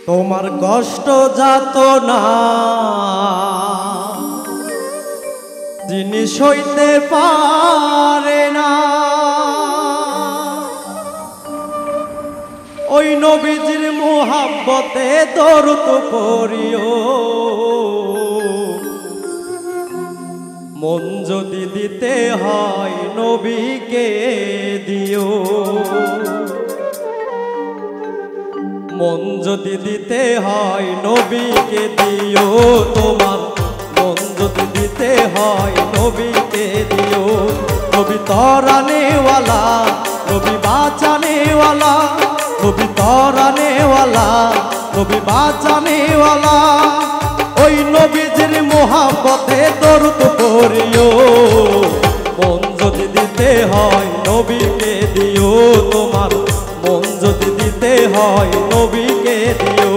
তোমার কষ্ট যাত না যিনি সইতে পারে না, ওই নবীজির মুহাব্বতে দরুদ পড়িও। মন যদি দিতে হয় নবীকে দিও, মন যদি দিতে হয় নবীকে দিও। তোমার মন যদি দিতে হয় নবীকে দিও। নবী তরানেওয়ালা, নবী বাঁচানেওয়ালা, নবী তরানেওয়ালা, নবী বাঁচানেওয়ালা, ওই নবীজির মুহাব্বতে দরুদ পড়িও। মন যদি দিতে হয় নবীকে দিও। তোমার মন যদি দিতে হয় নবীকে দিও।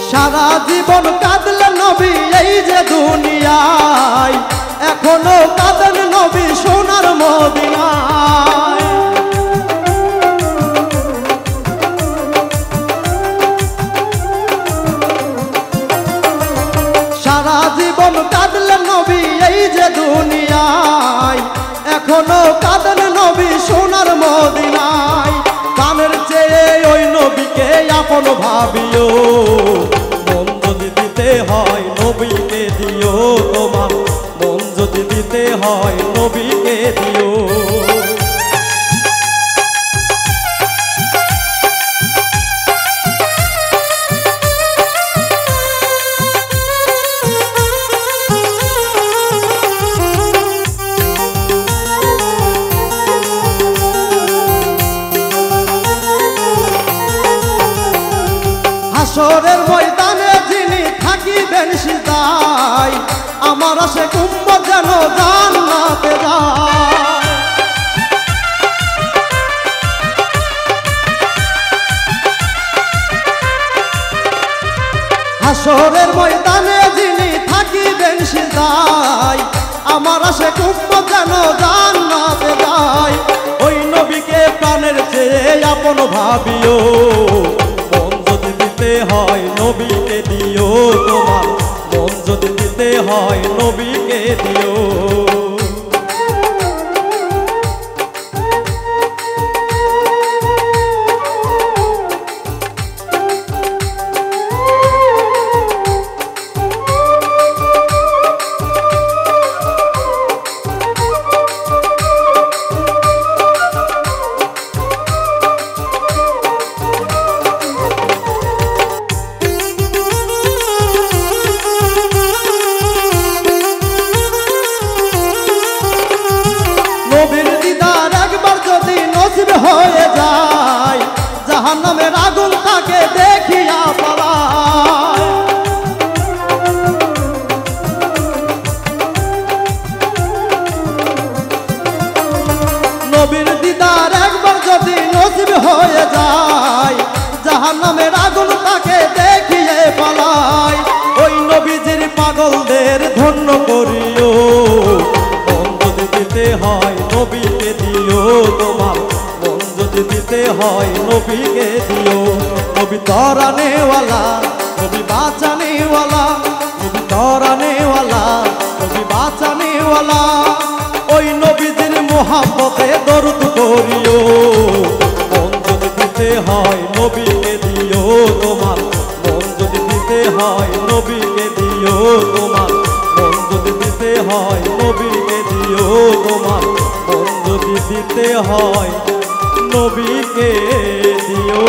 সারা জীবন কাঁদলেন নবী এই যে দুনিয়ায়, এখনো কাঁদেন নবী সোনার মদিনায়। সারা জীবন কাঁদলেন নবী এই যে দুনিয়ায়, এখনো কাঁদেন নবী সোনার মদিনায়। প্রাণের চেয়ে ওই নবীকে আপন ভাবিও। মন যদি দিতে হয় নবীকে দিও। তোমার মন যদি দিতে হয় নবীকে দিও। হাসরের ময়দানে যিনি থাকিবেন সিজদায়, আমার আশিক উম্মত যেন জান্নাতে যায়। হাসরের ময়দানে যিনি থাকিবেন সিজদায়, আমার আশিক উম্মত যেন জান্নাতে যায়। ওই নবীকে প্রাণের চেয়ে আপন ভাবিও। হয় নবীকে দিও। তোমার মন যদি দিতে হয় নবীকে দিও। নবীর দিদার একবার যদি নসিব হয়ে যায়, জাহান্নামের আগুন তাকে দেখিয়া পালায়। নবীর দিদার একবার যদি নসিব হয়ে যায়, জাহান্নামের আগুন তাকে দেখিয়ে পালায়। ওই নবীজির পাগলদের ধন্য করিও। দিতে হয় নবীকে দিও। তোমার মন যদি দিতে হয় নবীকে দিও। নবী তরানেওয়ালা, নবী বাঁচানেওয়ালা, নবী তরানেওয়ালা, নবী বাঁচানেওয়ালা, ওই নবীজির মুহাব্বতে দরুদ পড়িও। মন যদি দিতে হয় নবীকে দিও। তোমার মন যদি দিতে হয় নবীকে দিও। তোমার মন যদি দিতে হয় নবীকে দিও। তোমার মন যদি দিতে হয় নবীকে দিও।